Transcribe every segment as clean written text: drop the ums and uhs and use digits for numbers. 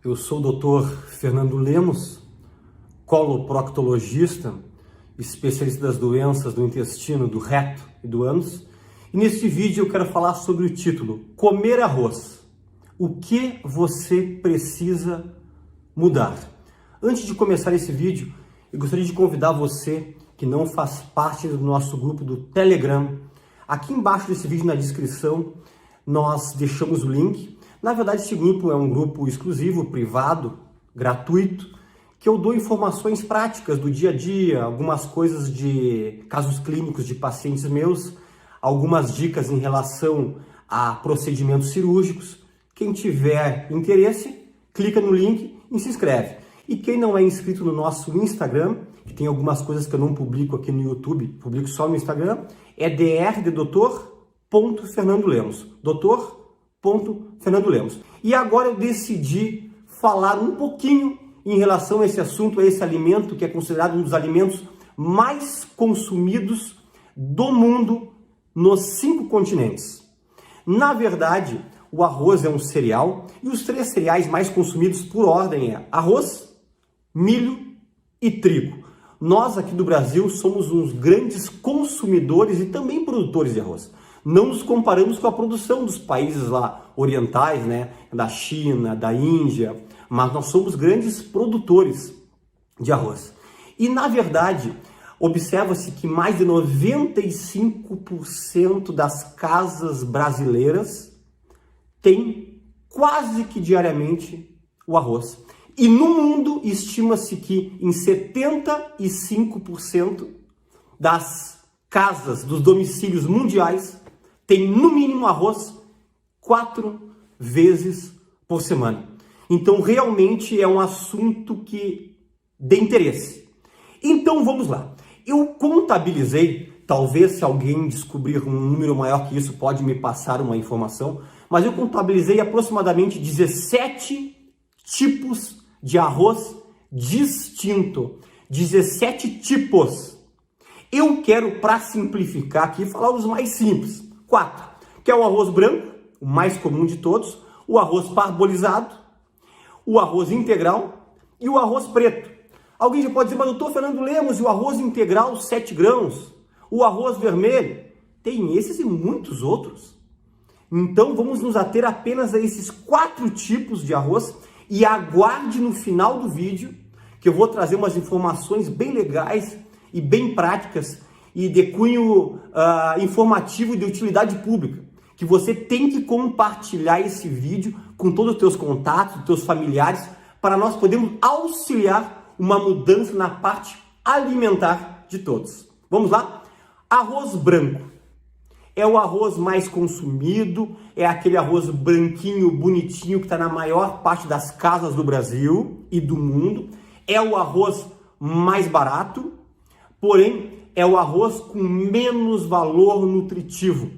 Eu sou o Dr. Fernando Lemos, coloproctologista, especialista das doenças do intestino, do reto e do ânus. E neste vídeo eu quero falar sobre o título Comer arroz. O que você precisa mudar? Antes de começar esse vídeo, eu gostaria de convidar você que não faz parte do nosso grupo do Telegram. Aqui embaixo desse vídeo, na descrição, nós deixamos o link. Na verdade, esse grupo é um grupo exclusivo, privado, gratuito, que eu dou informações práticas do dia a dia, algumas coisas de casos clínicos de pacientes meus, algumas dicas em relação a procedimentos cirúrgicos. Quem tiver interesse, clica no link e se inscreve. E quem não é inscrito no nosso Instagram, que tem algumas coisas que eu não publico aqui no YouTube, publico só no Instagram, é dr.fernandolemos. Dr.Fernando Lemos. E agora eu decidi falar um pouquinho em relação a esse assunto, a esse alimento que é considerado um dos alimentos mais consumidos do mundo nos 5 continentes. Na verdade, o arroz é um cereal e os 3 cereais mais consumidos por ordem é arroz, milho e trigo. Nós aqui do Brasil somos uns grandes consumidores e também produtores de arroz. Não nos comparamos com a produção dos países lá orientais, né, da China, da Índia, mas nós somos grandes produtores de arroz. E na verdade, observa-se que mais de 95% das casas brasileiras têm quase que diariamente o arroz. E no mundo, estima-se que em 75% das casas, dos domicílios mundiais, tem no mínimo arroz 4 vezes por semana. Então, realmente é um assunto que de interesse. Então, vamos lá. Eu contabilizei, talvez se alguém descobrir um número maior que isso, pode me passar uma informação, mas eu contabilizei aproximadamente 17 tipos de arroz distinto. 17 tipos. Eu quero, para simplificar aqui, falar os mais simples. 4, que é o arroz branco, o mais comum de todos, o arroz parbolizado, o arroz integral e o arroz preto. Alguém já pode dizer, mas doutor Fernando Lemos, e o arroz integral 7 grãos, o arroz vermelho? Tem esses e muitos outros. Então vamos nos ater apenas a esses 4 tipos de arroz e aguarde no final do vídeo que eu vou trazer umas informações bem legais e bem práticas e de cunho informativo e de utilidade pública, que você tem que compartilhar esse vídeo com todos os teus contatos, teus familiares, para nós podermos auxiliar uma mudança na parte alimentar de todos. Vamos lá? Arroz branco. É o arroz mais consumido, é aquele arroz branquinho, bonitinho, que está na maior parte das casas do Brasil e do mundo. É o arroz mais barato, porém é o arroz com menos valor nutritivo.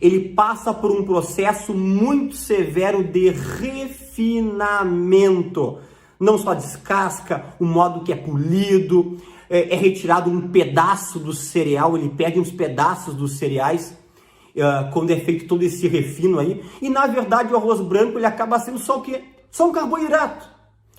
Ele passa por um processo muito severo de refinamento. Não só descasca, o modo que é polido, é retirado um pedaço do cereal, ele perde uns pedaços dos cereais, quando é feito todo esse refino aí. E na verdade o arroz branco ele acaba sendo só o quê? Só um carboidrato,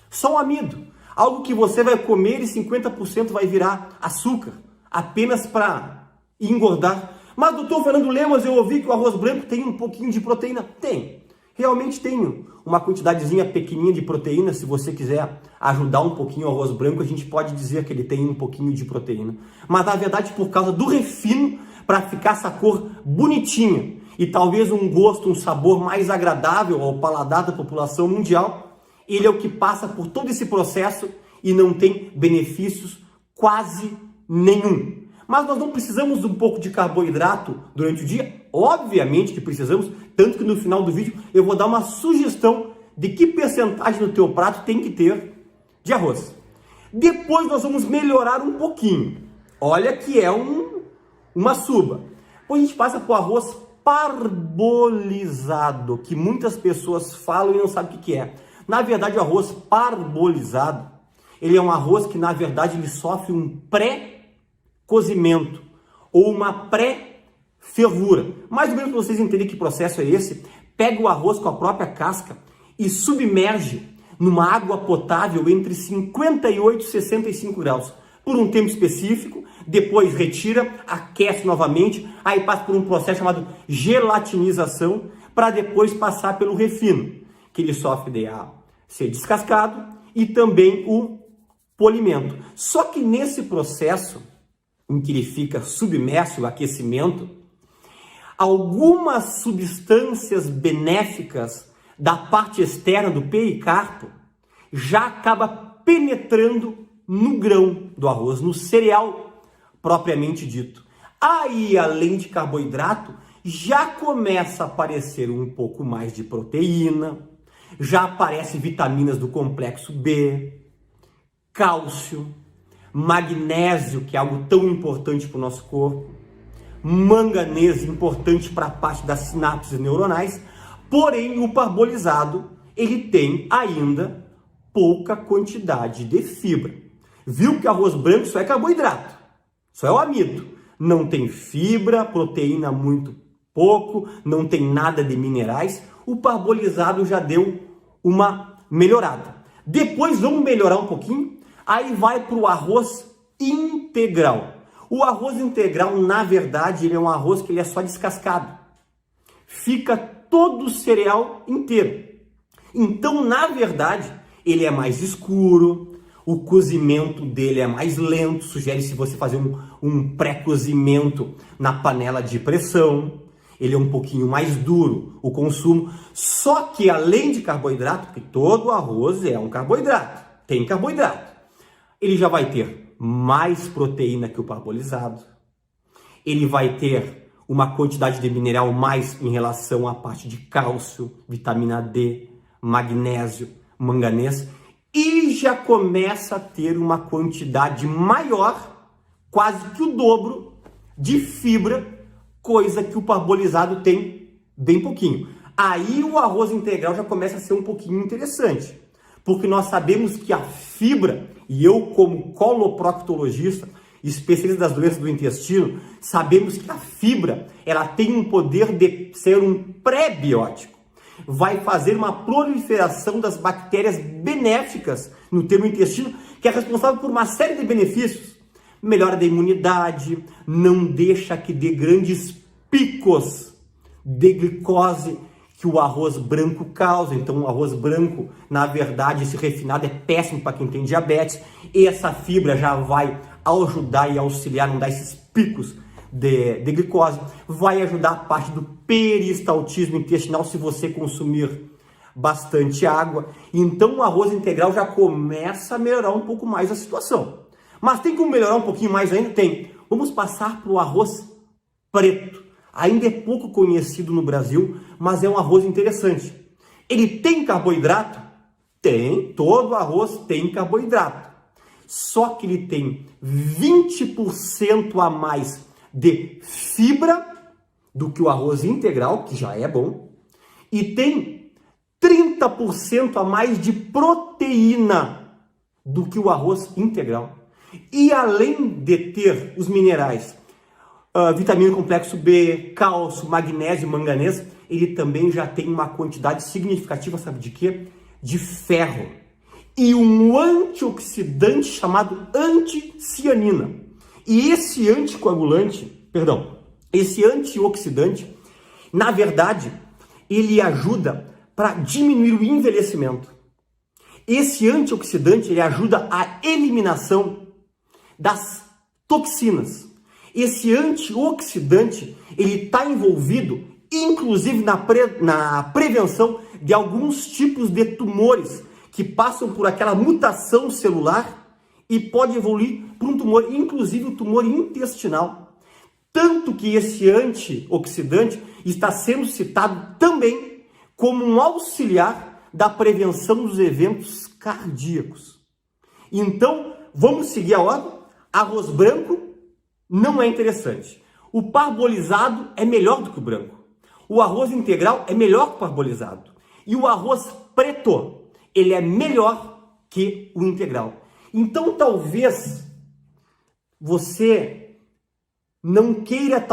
só um amido. Algo que você vai comer e 50% vai virar açúcar, apenas para engordar. Mas doutor Fernando Lemos, eu ouvi que o arroz branco tem um pouquinho de proteína. Tem, realmente tem uma quantidadezinha pequenininha de proteína. Se você quiser ajudar um pouquinho o arroz branco, a gente pode dizer que ele tem um pouquinho de proteína. Mas na verdade, por causa do refino, para ficar essa cor bonitinha e talvez um gosto, um sabor mais agradável ao paladar da população mundial, ele é o que passa por todo esse processo e não tem benefícios quase nenhum. Mas nós não precisamos de um pouco de carboidrato durante o dia? Obviamente que precisamos, tanto que no final do vídeo eu vou dar uma sugestão de que percentagem no teu prato tem que ter de arroz. Depois nós vamos melhorar um pouquinho. Olha que é uma suba. Depois a gente passa para o arroz parbolizado, que muitas pessoas falam e não sabem o que é. Na verdade, o arroz parbolizado, ele é um arroz que, na verdade, ele sofre um pré-cozimento ou uma pré-fervura. Mais ou menos para vocês entenderem que processo é esse, pega o arroz com a própria casca e submerge numa água potável entre 58 e 65 graus, por um tempo específico, depois retira, aquece novamente, aí passa por um processo chamado gelatinização, para depois passar pelo refino, que ele sofre de ser descascado e também o polimento. Só que nesse processo, em que ele fica submerso ao aquecimento, algumas substâncias benéficas da parte externa do pericarpo já acaba penetrando no grão do arroz, no cereal propriamente dito. Aí, além de carboidrato, já começa a aparecer um pouco mais de proteína, já aparecem vitaminas do complexo B, cálcio, magnésio, que é algo tão importante para o nosso corpo, manganês, importante para a parte das sinapses neuronais, porém o parbolizado, ele tem ainda pouca quantidade de fibra. Viu que arroz branco só é carboidrato, só é o amido, não tem fibra, proteína muito pouco, não tem nada de minerais. O parbolizado já deu uma melhorada. Depois vamos melhorar um pouquinho, aí vai para o arroz integral. O arroz integral, na verdade, ele é um arroz que ele é só descascado. Fica todo o cereal inteiro. Então, na verdade, ele é mais escuro, o cozimento dele é mais lento, sugere-se você fazer um pré-cozimento na panela de pressão. Ele é um pouquinho mais duro, o consumo. Só que além de carboidrato, porque todo arroz é um carboidrato, tem carboidrato, ele já vai ter mais proteína que o parbolizado. Ele vai ter uma quantidade de mineral mais em relação à parte de cálcio, vitamina D, magnésio, manganês. E já começa a ter uma quantidade maior, quase que o dobro, de fibra, coisa que o parbolizado tem bem pouquinho. Aí o arroz integral já começa a ser um pouquinho interessante, porque nós sabemos que a fibra, e eu como coloproctologista, especialista das doenças do intestino, sabemos que a fibra, ela tem um poder de ser um pré-biótico. Vai fazer uma proliferação das bactérias benéficas no teu intestino, que é responsável por uma série de benefícios. Melhora da imunidade, não deixa que dê grandes picos de glicose que o arroz branco causa. Então o arroz branco, na verdade, esse refinado é péssimo para quem tem diabetes. E essa fibra já vai ajudar e auxiliar, não dar esses picos de glicose. Vai ajudar a parte do peristaltismo intestinal se você consumir bastante água. Então o arroz integral já começa a melhorar um pouco mais a situação. Mas tem como melhorar um pouquinho mais ainda? Tem. Vamos passar para o arroz preto. Ainda é pouco conhecido no Brasil, mas é um arroz interessante. Ele tem carboidrato? Tem. Todo arroz tem carboidrato. Só que ele tem 20% a mais de fibra do que o arroz integral, que já é bom, e tem 30% a mais de proteína do que o arroz integral. E além de ter os minerais, vitamina complexo B, cálcio, magnésio, manganês, ele também já tem uma quantidade significativa, sabe de quê? De ferro. E um antioxidante chamado anticianina. E esse esse antioxidante, na verdade, ele ajuda para diminuir o envelhecimento. Esse antioxidante, ele ajuda a eliminação das toxinas. Esse antioxidante, ele está envolvido, inclusive, na prevenção de alguns tipos de tumores que passam por aquela mutação celular e pode evoluir para um tumor, inclusive o tumor intestinal. Tanto que esse antioxidante está sendo citado também como um auxiliar da prevenção dos eventos cardíacos. Então, vamos seguir a ordem. Arroz branco não é interessante. O parbolizado é melhor do que o branco. O arroz integral é melhor que o parbolizado. E o arroz preto, ele é melhor que o integral. Então, talvez você não queira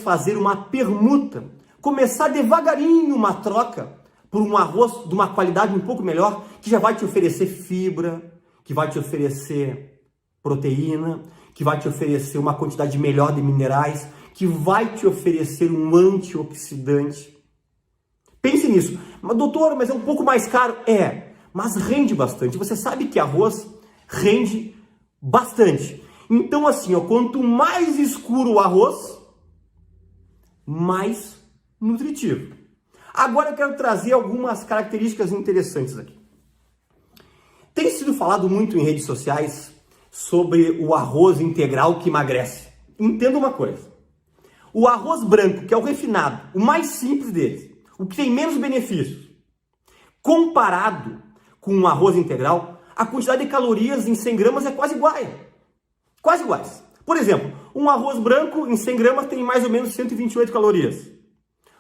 fazer uma permuta, começar devagarinho uma troca por um arroz de uma qualidade um pouco melhor, que já vai te oferecer fibra, que vai te oferecer proteína, que vai te oferecer uma quantidade melhor de minerais, que vai te oferecer um antioxidante. Pense nisso. Mas, doutor, mas é um pouco mais caro? É, mas rende bastante. Você sabe que arroz rende bastante. Então, assim, ó, quanto mais escuro o arroz, mais nutritivo. Agora eu quero trazer algumas características interessantes aqui. Tem sido falado muito em redes sociais sobre o arroz integral que emagrece. Entenda uma coisa. O arroz branco, que é o refinado, o mais simples deles, o que tem menos benefícios, comparado com o arroz integral, a quantidade de calorias em 100 gramas é quase igual. Quase iguais. Por exemplo, um arroz branco em 100 gramas tem mais ou menos 128 calorias.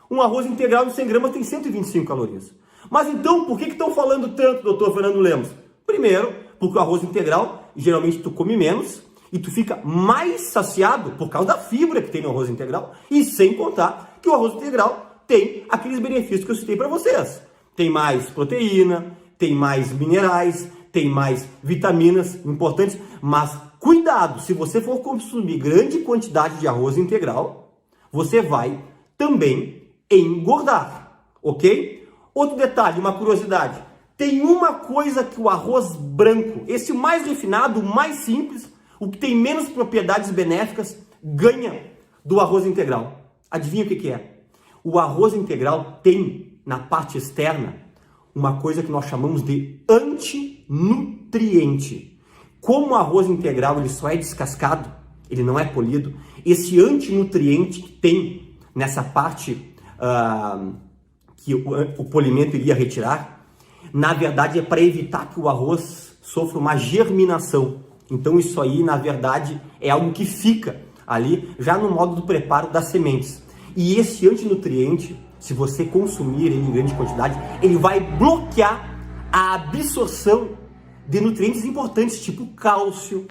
Um arroz integral em 100 gramas tem 125 calorias. Mas então, por que estão falando tanto, doutor Fernando Lemos? Primeiro, porque o arroz integral, geralmente tu come menos e tu fica mais saciado por causa da fibra que tem no arroz integral, e sem contar que o arroz integral tem aqueles benefícios que eu citei para vocês. Tem mais proteína, tem mais minerais, tem mais vitaminas importantes, mas cuidado, se você for consumir grande quantidade de arroz integral, você vai também engordar, ok? Outro detalhe, uma curiosidade, tem uma coisa que o arroz branco, esse mais refinado, o mais simples, o que tem menos propriedades benéficas, ganha do arroz integral. Adivinha o que é? O arroz integral tem, na parte externa, uma coisa que nós chamamos de antinutriente. Como o arroz integral ele só é descascado, ele não é polido, esse antinutriente que tem nessa parte que o polimento iria retirar, na verdade é para evitar que o arroz sofra uma germinação. Então isso aí, na verdade, é algo que fica ali já no modo do preparo das sementes. E esse antinutriente, se você consumir ele em grande quantidade, ele vai bloquear a absorção de nutrientes importantes, tipo cálcio,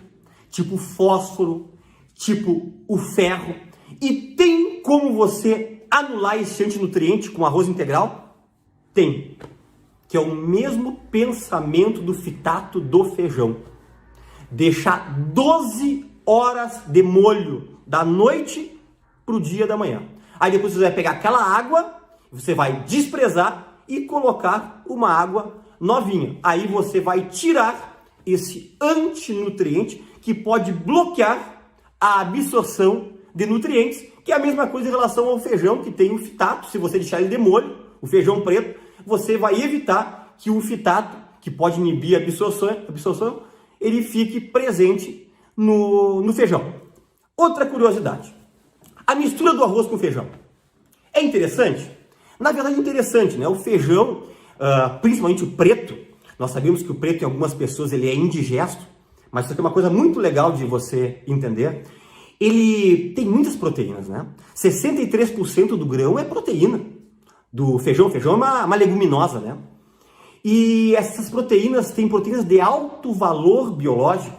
tipo fósforo, tipo o ferro. E tem como você anular esse antinutriente com arroz integral? Tem. Que é o mesmo pensamento do fitato do feijão. Deixar 12 horas de molho da noite para o dia da manhã. Aí depois você vai pegar aquela água, você vai desprezar e colocar uma água novinha. Aí você vai tirar esse antinutriente que pode bloquear a absorção de nutrientes, que é a mesma coisa em relação ao feijão, que tem o fitato. Se você deixar ele de molho, o feijão preto, você vai evitar que o fitato, que pode inibir a absorção, ele fique presente no feijão. Outra curiosidade, a mistura do arroz com feijão. É interessante? Na verdade é interessante, né? O feijão, principalmente o preto, nós sabemos que o preto em algumas pessoas ele é indigesto, mas isso aqui é uma coisa muito legal de você entender. Ele tem muitas proteínas, né? 63% do grão é proteína do feijão. O feijão é uma leguminosa, né? E essas proteínas têm proteínas de alto valor biológico.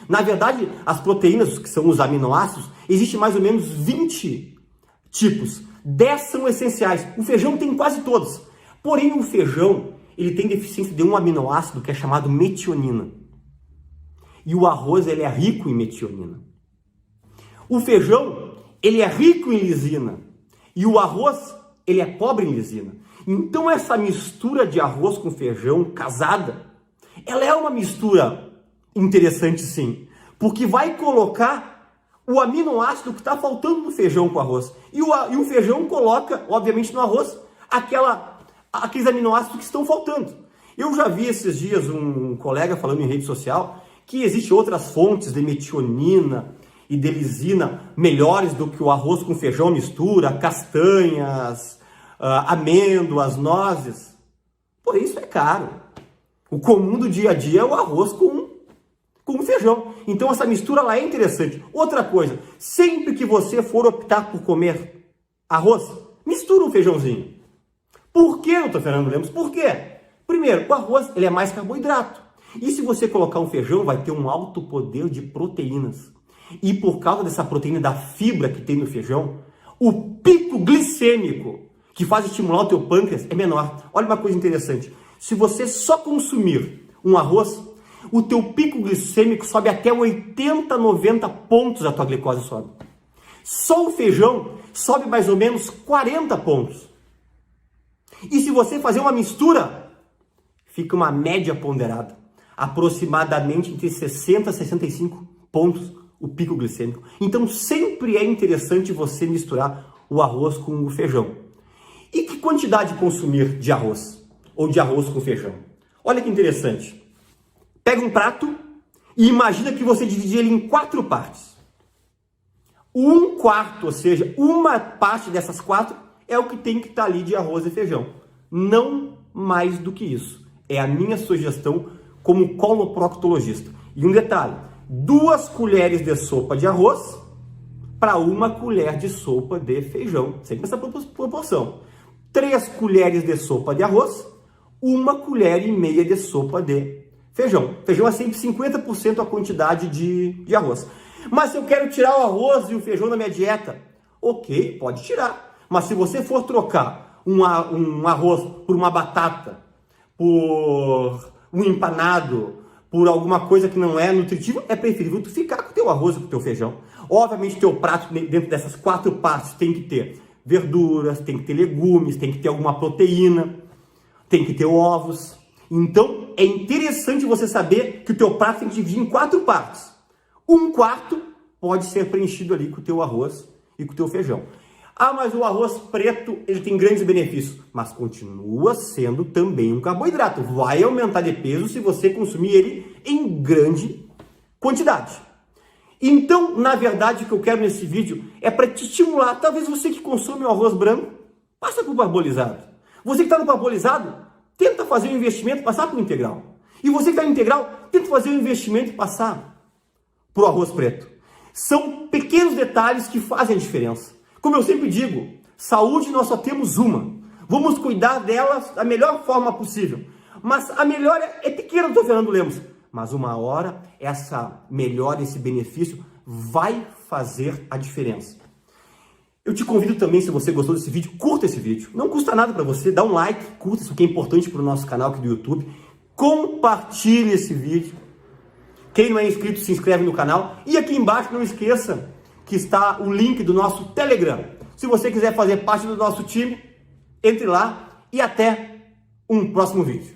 Na verdade, as proteínas, que são os aminoácidos, existem mais ou menos 20 tipos. 10 são essenciais. O feijão tem quase todos. Porém, o feijão ele tem deficiência de um aminoácido que é chamado metionina. E o arroz ele é rico em metionina. O feijão ele é rico em lisina. E o arroz ele é pobre em lisina. Então essa mistura de arroz com feijão casada, ela é uma mistura interessante sim, porque vai colocar o aminoácido que está faltando no feijão com arroz. E o feijão coloca, obviamente, no arroz aqueles aminoácidos que estão faltando. Eu já vi esses dias um colega falando em rede social que existem outras fontes de metionina e de lisina melhores do que o arroz com feijão mistura, castanhas, amêndoas, nozes. Porém, isso é caro. O comum do dia a dia é o arroz com feijão. Então, essa mistura lá é interessante. Outra coisa, sempre que você for optar por comer arroz, mistura um feijãozinho. Por quê, doutor Fernando Lemos? Por quê? Primeiro, o arroz ele é mais carboidrato. E se você colocar um feijão, vai ter um alto poder de proteínas. E por causa dessa proteína da fibra que tem no feijão, o pico glicêmico que faz estimular o teu pâncreas, é menor. Olha uma coisa interessante. Se você só consumir um arroz, o teu pico glicêmico sobe até 80, 90 pontos, a tua glicose sobe. Só o feijão sobe mais ou menos 40 pontos. E se você fazer uma mistura, fica uma média ponderada, aproximadamente entre 60 e 65 pontos o pico glicêmico. Então sempre é interessante você misturar o arroz com o feijão. E que quantidade consumir de arroz? Ou de arroz com feijão? Olha que interessante. Pega um prato e imagina que você divide ele em 4 partes. 1/4, ou seja, uma parte dessas 4 é o que tem que estar ali de arroz e feijão. Não mais do que isso. É a minha sugestão como coloproctologista. E um detalhe, 2 colheres de sopa de arroz para 1 colher de sopa de feijão. Sempre essa proporção. 3 colheres de sopa de arroz, 1,5 colher de sopa de feijão. Feijão é sempre 50% a quantidade de arroz. Mas se eu quero tirar o arroz e o feijão da minha dieta, ok, pode tirar. Mas se você for trocar um arroz por uma batata, por um empanado, por alguma coisa que não é nutritiva, é preferível tu ficar com o teu arroz e com o teu feijão. Obviamente, teu prato dentro dessas 4 partes tem que ter verduras, tem que ter legumes, tem que ter alguma proteína, tem que ter ovos. Então, é interessante você saber que o teu prato tem que dividir em 4 partes. 1/4 pode ser preenchido ali com o teu arroz e com o teu feijão. Ah, mas o arroz preto, ele tem grandes benefícios, mas continua sendo também um carboidrato. Vai aumentar de peso se você consumir ele em grande quantidade. Então, na verdade, o que eu quero nesse vídeo é para te estimular. Talvez você que consome o arroz branco, passa para o parbolizado. Você que está no parbolizado, tenta fazer um investimento e passar para o integral. E você que está no integral, tenta fazer um investimento e passar para o arroz preto. São pequenos detalhes que fazem a diferença. Como eu sempre digo, saúde nós só temos uma. Vamos cuidar dela da melhor forma possível. Mas a melhora é pequena, doutor Fernando Lemos. Mas uma hora, essa melhora, esse benefício vai fazer a diferença. Eu te convido também, se você gostou desse vídeo, curta esse vídeo. Não custa nada para você, dá um like, curta, isso que é importante para o nosso canal aqui do YouTube. Compartilhe esse vídeo. Quem não é inscrito, se inscreve no canal. E aqui embaixo, não esqueça que está o link do nosso Telegram. Se você quiser fazer parte do nosso time, entre lá e até um próximo vídeo.